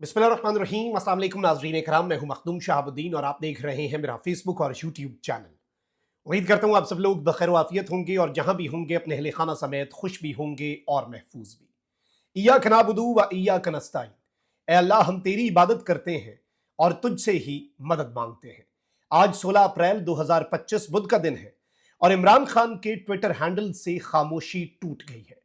बिस्मिल्लाहिर्रहमानिर्रहीम। अस्सलाम वालेकुम नाज़रीन कराम, मैं हूं मखदूम शहाबुद्दीन और आप देख रहे हैं मेरा फेसबुक और यूट्यूब चैनल। उम्मीद करता हूं आप सब लोग बखैर आफियत होंगे और जहां भी होंगे अपने अहले खाना समेत खुश भी होंगे और महफूज भी। इय्याक नअबुदु व इय्याक नस्तईन। ऐ अल्लाह, हम तेरी इबादत करते हैं और तुझसे ही मदद मांगते हैं। आज 16 अप्रैल 2025 बुध का दिन है और इमरान खान के ट्विटर हैंडल से खामोशी टूट गई है।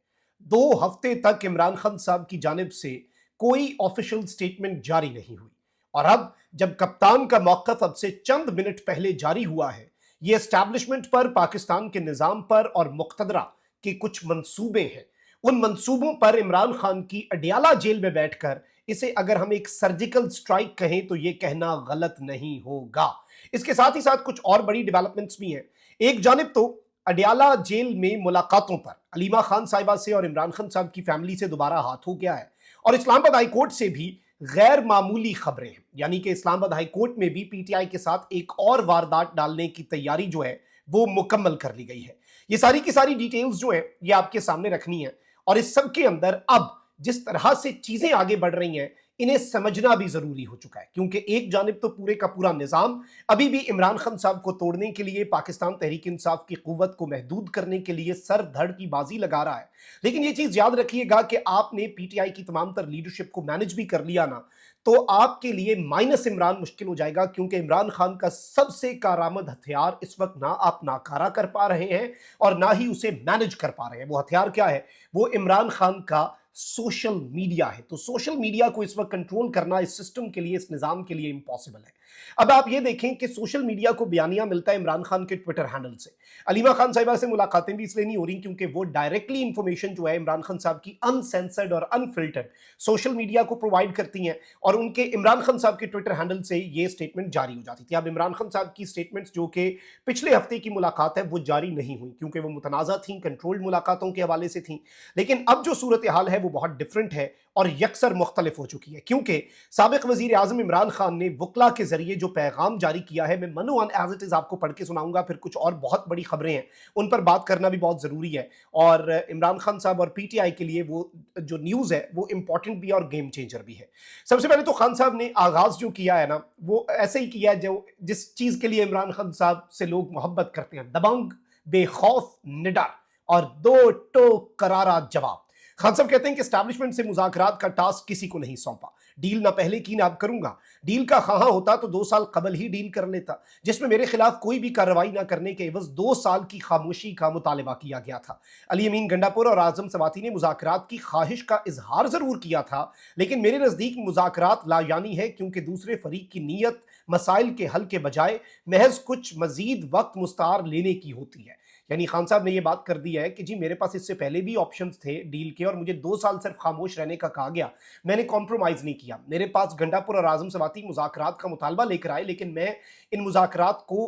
2 हफ्ते तक इमरान खान साहब की जानिब से कोई ऑफिशियल स्टेटमेंट जारी नहीं हुई और अब जब कप्तान का मौक़िफ़ अब से चंद मिनट पहले जारी हुआ है, ये एस्टैब्लिशमेंट पर, पाकिस्तान के निज़ाम पर और मुक़्तदरा के कुछ मंसूबे हैं। उन मंसूबों पर इमरान खान की अडियाला जेल में बैठकर इसे अगर हम एक सर्जिकल स्ट्राइक कहें तो ये कहना गलत नहीं होगा। इसके साथ ही साथ कुछ और बड़ी डेवलपमेंट्स भी हैं। एक जानिब तो अडियाला जेल में मुलाकातों पर अलीमा खान साहिबा से और इमरान खान साहब की फैमिली से दोबारा हाथ हो गया है और इस्लामाबाद हाई कोर्ट से भी गैर मामूली खबरें हैं, यानी कि इस्लामाबाद हाई कोर्ट में भी पीटीआई के साथ एक और वारदात डालने की तैयारी जो है वो मुकम्मल कर ली गई है। ये सारी की सारी डिटेल्स जो है ये आपके सामने रखनी है और इस सब के अंदर अब जिस तरह से चीजें आगे बढ़ रही हैं इन्हें समझना भी जरूरी हो चुका है, क्योंकि एक जानिब तो पूरे का पूरा निजाम अभी भी इमरान खान साहब को तोड़ने के लिए, पाकिस्तान तहरीक इंसाफ की कुव्वत को महदूद करने के लिए सर धड़ की बाजी लगा रहा है। लेकिन ये चीज याद रखिएगा कि आपने पीटीआई की तमाम तर लीडरशिप को मैनेज भी कर लिया ना, तो आपके लिए माइनस इमरान मुश्किल हो जाएगा, क्योंकि इमरान खान का सबसे कारआमद हथियार इस वक्त ना आप नाकारा कर पा रहे हैं और ना ही उसे मैनेज कर पा रहे हैं। वो हथियार क्या है? वो इमरान खान का सोशल मीडिया है। तो सोशल मीडिया को इस वक्त कंट्रोल करना इस सिस्टम के लिए, इस निजाम के लिए इंपॉसिबल है। अब आप ये देखें कि सोशल मीडिया को बयानिया मिलता है इमरान खान के ट्विटर हैंडल से। अलीमा खान साहिबा से मुलाकातें भी इसलिए नहीं हो रही क्योंकि वो डायरेक्टली इंफॉर्मेशन जो है इमरान खान साहब की अनसेंसर्ड और अनफिल्टर्ड सोशल मीडिया को प्रोवाइड करती हैं और उनके इमरान खान साहब के ट्विटर हैंडल से ये स्टेटमेंट जारी हो जाती थी। अब इमरान खान साहब की स्टेटमेंट्स जो कि पिछले हफ्ते की मुलाकात है वो जारी नहीं हुई क्योंकि वो मुतनाज़ा थी, कंट्रोल्ड मुलाकातों के हवाले से थी। लेकिन अब जो सूरत हाल है वो बहुत डिफरेंट है और यकसर मुख्तलिफ हो चुकी है, क्योंकि साबिक वजीर आजम इमरान खान ने वकला के जरिए जो पैगाम जारी किया है, मैं मनो वन एज इट इज आपको पढ़ के सुनाऊंगा। फिर कुछ और बहुत बड़ी खबरें हैं, उन पर बात करना भी बहुत जरूरी है और इमरान खान साहब और पीटीआई के लिए वो जो न्यूज है वो इंपॉर्टेंट भी है और गेम चेंजर भी है। सबसे पहले तो खान साहब ने आगाज जो किया है ना, वो ऐसे ही किया है जो जिस चीज के लिए इमरान खान साहब से लोग मोहब्बत करते हैं, दबंग, बेखौफ, निडर और दो टोक करारा जवाब। खान साहब कहते हैं कि एस्टैब्लिशमेंट से मुज़ाकरात का टास्क किसी को नहीं सौंपा। डील ना पहले की ना अब करूंगा। डील का खाहा होता तो 2 साल कबल ही डील कर लेता, जिसमें मेरे खिलाफ कोई भी कार्रवाई ना करने के एवज 2 साल की खामोशी का मुतालबा किया गया था। अली अमीन गंडापुर और आजम सवाती ने मुज़ाकरात की ख्वाहिश का इजहार जरूर किया था, लेकिन मेरे नजदीक मुज़ाकरात लायानी है, क्योंकि दूसरे फरीक की नीयत मसाइल के हल के बजाय महज कुछ मजीद वक्त मुस्तार लेने की होती है। यानी खान साहब ने यह बात कर दी है कि जी मेरे पास इससे पहले भी ऑप्शंस थे डील के और मुझे 2 साल सिर्फ खामोश रहने का कहा गया, मैंने कॉम्प्रोमाइज नहीं किया। मेरे पास गंडापुर और आजम सवाती मुज़ाकरात का मुतालबा लेकर आए, लेकिन मैं इन मुज़ाकरात को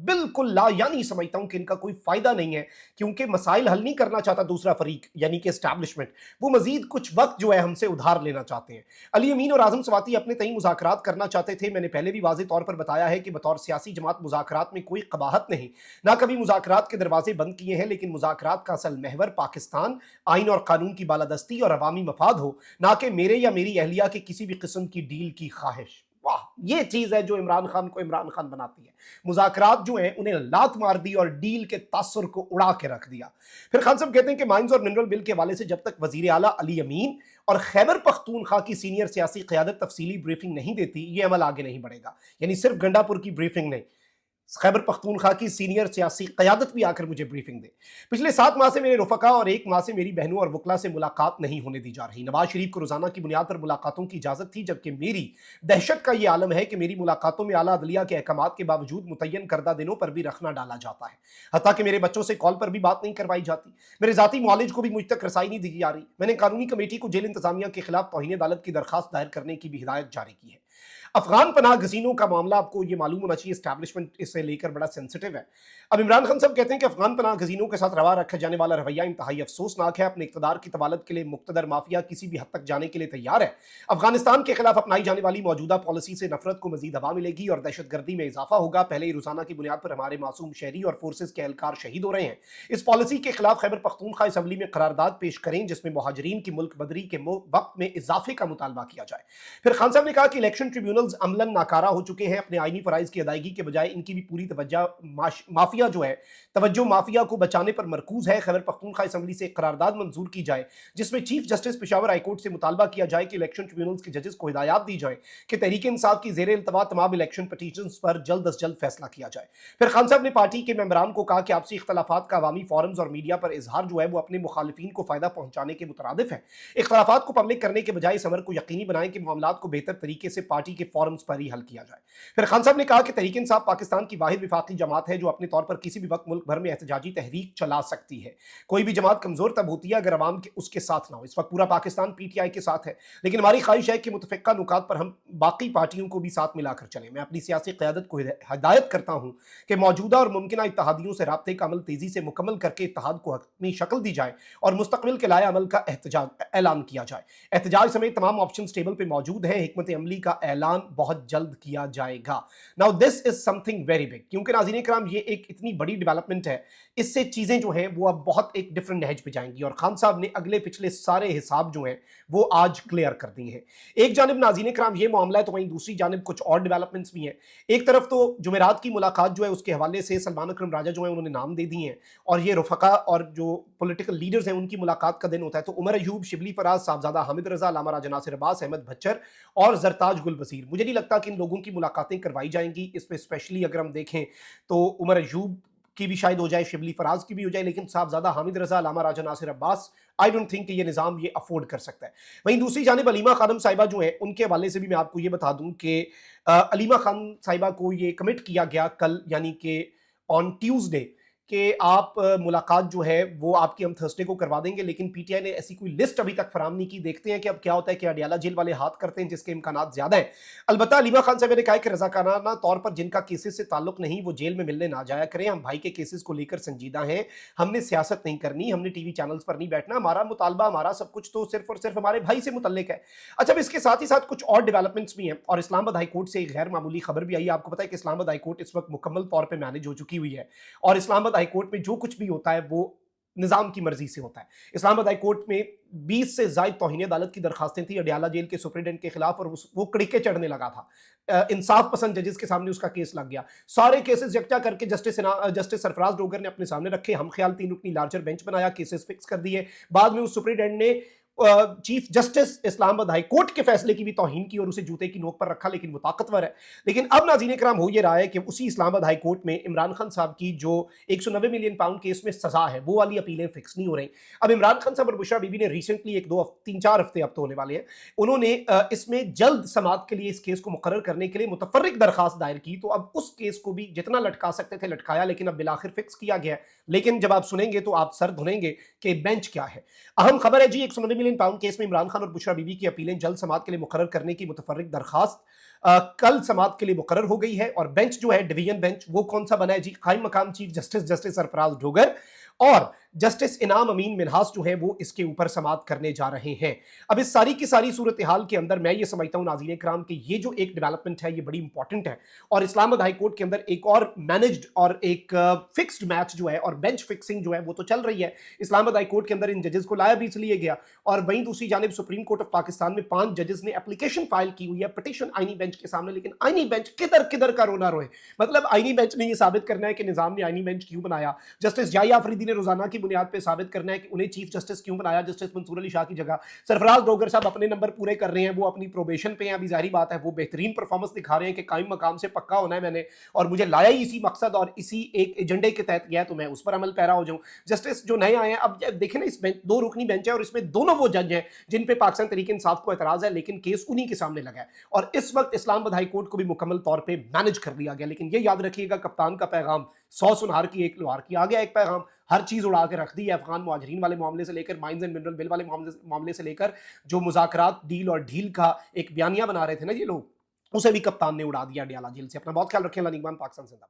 बिल्कुल लायानी समझता हूं कि इनका कोई फायदा नहीं है, क्योंकि मसाइल हल नहीं करना चाहता दूसरा फरीक यानी कि एस्टैब्लिशमेंट, वो मजीद कुछ वक्त जो है हमसे उधार लेना चाहते हैं। अली अमीन और आजम सवाती अपने तई मुज़ाकरात करना चाहते थे। मैंने पहले भी वाज़ेह तौर पर बताया है कि बतौर सियासी जमात मुज़ाकरात में कोई कबाहत नहीं, ना कभी मुज़ाकरात के दरवाजे बंद किए हैं, लेकिन मुज़ाकरात का असल महवर पाकिस्तान, आइन और कानून की बालादस्ती और अवामी मफाद हो, ना कि मेरे या मेरी अहलिया के किसी भी किस्म की डील की ख्वाहिश। वाह, ये चीज है जो इमरान खान को इमरान खान बनाती है। मुज़ाकरात जो है उन्हें लात मार दी और डील के तासुर को उड़ा के रख दिया। फिर खान साहब कहते हैं कि माइंस और मिनरल बिल के हवाले से जब तक वजीर आला अली अमीन और खैबर पख्तूनख्वा की सीनियर सियासी क़यादत तफसीली ब्रीफिंग नहीं देती, ये अमल आगे नहीं बढ़ेगा। यानी सिर्फ गंडापुर की ब्रीफिंग नहीं, खैबर पख्तूनख्वा की सीनियर सियासी क़यादत भी आकर मुझे ब्रीफिंग दे। पिछले 7 माह से मेरे रुफ़का और 1 माह से मेरी बहनों और वकला से मुलाकात नहीं होने दी जा रही। नवाज शरीफ को रोजाना की बुनियाद पर मुलाकातों की इजाजत थी, जबकि मेरी दहशत का यह आलम है कि मेरी मुलाकातों में आला अदलिया के अहकामात के बावजूद मुतय्यन करदा दिनों पर भी रखना डाला जाता है। हत्ता कि मेरे बच्चों से कॉल पर भी बात नहीं करवाई जाती। मेरे जाती मुआलिज को भी मुझ तक रसाई नहीं दी जा रही। मैंने कानूनी कमेटी को जेल इंतजामिया के खिलाफ तौहीन अदालत की दरखास्त दायर करने की भी हिदायत जारी की है। अफगान पनाह गजीनों का मामला आपको ये मालूम होना चाहिए, एस्टैब्लिशमेंट इसे लेकर बड़ा सेंसिटिव है। अब इमरान खान साहब कहते हैं कि अफगान पनाह गजीनों के साथ रवा रखा जाने वाला रवैया इंतहाई अफसोसनाक है। अपने इक़्तिदार की तवालत के लिए मुक़्तदर माफिया किसी भी हद तक जाने के लिए तैयार है। अफगानिस्तान के खिलाफ अपनाई जाने वाली मौजूदा पॉलिसी से नफरत को मजीद हवा मिलेगी और दहशतगर्दी में इजाफा होगा। पहले ही रोजाना की बुनियाद पर हमारे मासूम शहरी और फोर्सेज के एहलकार शहीद हो रहे हैं। इस पॉलिसी के खिलाफ खैबर पख्तूनख्वा असम्बली में करारदाद पेश करें जिसमें मुहाजिरीन की मुल्क बदरी के वक्त में इजाफे का मुतालबा किया जाए। फिर खान साहब ने कहा कि इलेक्शन ट्रिब्यूनल्स अमलन नाकारा हो चुके हैं। अपने आईनी फराइज की अदायगी के बजाय इनकी भी पूरी तवज्जो माफिया जो है तवज्जो माफिया को बचाने पर मरकूज है। खैबर पख्तूनख्वा असम्बली से एक करारदाद मंजूर की जाए जिसमें चीफ जस्टिस पेशावर हाईकोर्ट से मुतालबा किया जाए कि इलेक्शन ट्रिब्यूनल्स के जजेस को हिदायत दी जाए कि तहरीक इंसाफ की ज़ेर इल्तवा तमाम इलेक्शन पटिशंस पर जल्द अज जल्द फैसला किया जाए। फिर खान साहब ने पार्टी के मेंबरान को कहा कि आपसी इख्तलाफात का अवामी फोरम्स और मीडिया पर इजहार जो है वो अपने मुखालिफिन को फायदा पहुंचाने के मुतरादिफ है। इख्तलाफात को पब्लिक करने के बजाय इस अमर को यकीनी बनाएं कि मामलात को बेहतर तरीके से पार्टी के फोरम्स पर ही हल किया जाए। फिर खान साहब ने कहा कि तहरीक इंसाफ पाकिस्तान की वाहिद विफाकी जमात है जो अपने तौर पर किसी भी वक्त मुल्क भर में एहतजाजी तहरीक चला सकती है। कोई भी जमात कमजोर तब होती है अगर अवाम के उसके साथ ना हो। इस वक्त पूरा पाकिस्तान पीटीआई के साथ है, लेकिन हमारी ख्वाहिश है कि मुतफ़िक़ा नुकात पर हम बाकी पार्टियों को भी साथ मिलाकर चलें। मैं अपनी सियासी क़यादत को हिदायत करता हूं कि मौजूदा और मुमकिना इत्तेहादियों से राब्ते का अमल तेजी से मुकम्मल करके इत्तेहाद को हतमी शक्ल दी जाए और मुस्तक़बिल के लाए अमल का ऐलान किया जाए। एहतजाज समेत तमाम ऑप्शन टेबल पर मौजूद हैं। हिकमत अमली का ऐलान बहुत जल्द किया जाएगा। Now this is something very big, क्योंकि नाज़रीन इकराम ये एक इतनी बड़ी डेवलपमेंट है, इससे चीजें जो हैं वो अब बहुत एक डिफरेंट नहज पे जाएंगी और खान साहब ने अगले पिछले सारे हिसाब जो हैं वो आज क्लियर कर दिए हैं। एक जानिब नाज़रीन इकराम ये मामला है तो वहीं दूसरी जानिब कुछ और डेवलपमेंट्स भी हैं। एक तरफ तो जुमेरात की मुलाकात जो है उसके हवाले से सलमान अकरम राजा जो है उन्होंने नाम दे दिए हैं और ये रफ़का और जो पॉलिटिकल लीडर्स हैं उनकी मुलाकात का दिन होता है। तो उमर अयूब, शिबली फराज, साहबजादा हामिद रजा, अल्लामा राजा नासिर अब्बास, अहमद भच्चर और जरताज गुल वज़ीर, मुझे नहीं लगता कि इन लोगों की मुलाकातें करवाई जाएंगी। इसमें स्पेशली अगर हम देखें तो उमर अयूब की भी शायद हो जाए, शिबली फराज की भी हो जाए, लेकिन साहबजादा हामिद रजा, अल्लामा Raja Nasir Abbas, I don't think कि ये निज़ाम ये अफोर्ड कर सकता है। वहीं दूसरी जानिब अलीमा खानम साहिबा जो है उनके हवाले से भी मैं आपको ये बता दूं कि अलीमा खान साहिबा को ये कमिट किया गया कल यानी कि ऑन ट्यूसडे कि आप मुलाकात जो है वो आपकी हम थर्सडे को करवा देंगे, लेकिन पीटीआई ने ऐसी कोई लिस्ट अभी तक फराम नहीं की। देखते हैं कि अब क्या होता है कि अडियाला जेल वाले हाथ करते हैं जिसके इम्कानात ज्यादा है। अलबत्ता अलीमा खान साहब ने कहा कि रजाकाराना तौर पर जिनका केसेस से ताल्लुक नहीं वो जेल में मिलने ना जाया करें। हम भाई के केसेस को लेकर संजीदा हैं, हमने सियासत नहीं करनी, हमने टीवी चैनल्स पर नहीं बैठना, हमारा मुतालबा हमारा सब कुछ तो सिर्फ और सिर्फ हमारे भाई से मुतल्लिक है। अच्छा, अब इसके साथ ही साथ कुछ और डेवलपमेंट्स भी हैं और इस्लामाबाद हाईकोर्ट से एक गैर मामूली खबर भी आई है। आपको पता है कि इस्लामाबाद हाईकोर्ट इस वक्त मुकम्मल तौर पर मैनेज हो चुकी हुई है और इस्लामाबाद हाईकोर्ट में जो कुछ भी होता है वो निजाम की मर्जी से होता है। इस्लामाबाद हाई कोर्ट में 20 से ज्यादा तौहीन अदालत की दरखास्तें थी अडियाला जेल के सुप्रीडेंट के खिलाफ और वो कड़िके चढ़ने लगा था। इंसाफ पसंद जजेस के सामने उसका केस लग गया। सारे केसेस यकजा करके जस्टिस सरफराज डोगर ने अपने सामने रखे। हम ख्याल 3 रुकनी लार्जर बेंच बनाया, केसेस फिक्स कर दिए। बाद में उस सुप्रीडेंट ने chief justice Islamabad high court के फैसले की भी तौहीन की और उसे जूते की नोक पर रखा, लेकिन वो ताकतवर है। लेकिन अब नाज़रीन कराम हो ये रहा है कि उसी इस्लामाबाद हाई कोर्ट में इमरान खान साहब की जो 190 मिलियन पाउंड केस में सजा है वो वाली अपीलें फिक्स नहीं हो रही। अब इमरान खान साहब और बुशरा बीबी ने रिसेंटली 3-4 हफ्ते अब तो होने वाले हैं, उन्होंने इसमें जल्द समाअत के लिए इस केस को मुकर्रर करने के लिए मुतफर्रिक दरखास्त दायर की। तो अब उस केस को भी जितना लटका सकते थे लटकाया, लेकिन अब बिलाखिर फिक्स किया गया। लेकिन जब आप सुनेंगे तो आप सर धुनेंगे कि बेंच क्या है। अहम खबर है जी, 190 मिलियन पाउंड केस में इमरान खान और बुशरा बीबी की अपीलें जल्द समाअत के लिए मुकर्रर करने की मुतफर्रिक दरखास्त कल समाअत के लिए मुकर्रर हो गई है। और बेंच जो है डिवीजन बेंच वो कौन सा बना है जी? कायम मकाम चीफ जस्टिस सरफराज डोगर और जस्टिस इनाम अमीन मिन्हास जो है वो इसके ऊपर समाअत करने जा रहे हैं। अब इस सारी की सारी सूरत हाल के अंदर मैं ये समझता हूं नाज़रीन इकराम कि ये जो एक डेवलपमेंट है ये बड़ी इंपॉर्टेंट है और इस्लामाबाद हाई कोर्ट के अंदर एक और मैनेज्ड और एक फिक्स्ड मैच जो है और बेंच फिक्सिंग जो है वो तो चल रही है। इस्लामाबाद हाई कोर्ट के अंदर इन जजेस को लाया भी इसलिए गया और वहीं दूसरी जानिब सुप्रीम कोर्ट ऑफ पाकिस्तान में 5 जजेस ने एप्लीकेशन फाइल की हुई है पिटीशन आईनी बेंच के सामने, लेकिन आईनी बेंच किधर किधर का रोना रोए। मतलब आईनी बेंच ने ये साबित करना है कि निजाम ने आईनी बेंच क्यों बनाया। जस्टिस याहिया अफरीदी ने रोजाना की बुनियाद पर साबित करना है कि उन्हें चीफ जस्टिस क्यों बनाया जस्टिस मंसूर अली शाह की जगह। सरफराज डोगर साहब अपने नंबर पूरे कर रहे हैं, वो अपनी प्रोबेशन पे हैं, अभी जाहिर बात है वो बेहतरीन परफॉर्मेंस दिखा रहे हैं कि कायम मकाम से पक्का होना है मैंने और मुझे लाया ही इसी मकसद और इसी एक एजेंडे के तहत गया तो मैं उस पर अमल पैरा हो जाऊं। जस्टिस जो नए आए हैं, अब देखें ना, इस बेंच 2 रुकनी बेंच है और इसमें दोनों वो जज हैं जिन पे पाकिस्तान तहरीक इंसाफ को एतराज है, लेकिन केस उन्हीं के सामने लगा है और इस वक्त इस्लामाबाद हाई कोर्ट को भी मुकम्मल तौर पर मैनेज कर लिया गया। लेकिन ये याद रखिएगा, कप्तान का पैगाम 100 सुनहार की 1 लोहार की। आ गया एक पैगाम, हर चीज उड़ा के रख दी है। अफगान मुहाजिरीन वाले मामले से लेकर माइंस एंड मिनरल बिल वाले मामले से लेकर जो मुज़ाकरात डील और ढील का एक बयानिया बना रहे थे ना ये लोग, اسے بھی کپتان نے اڑا دیا ڈیالہ جیل سے. اپنا بہت خیال رکھیں. اللہ نگہبان. پاکستان زندہ باد.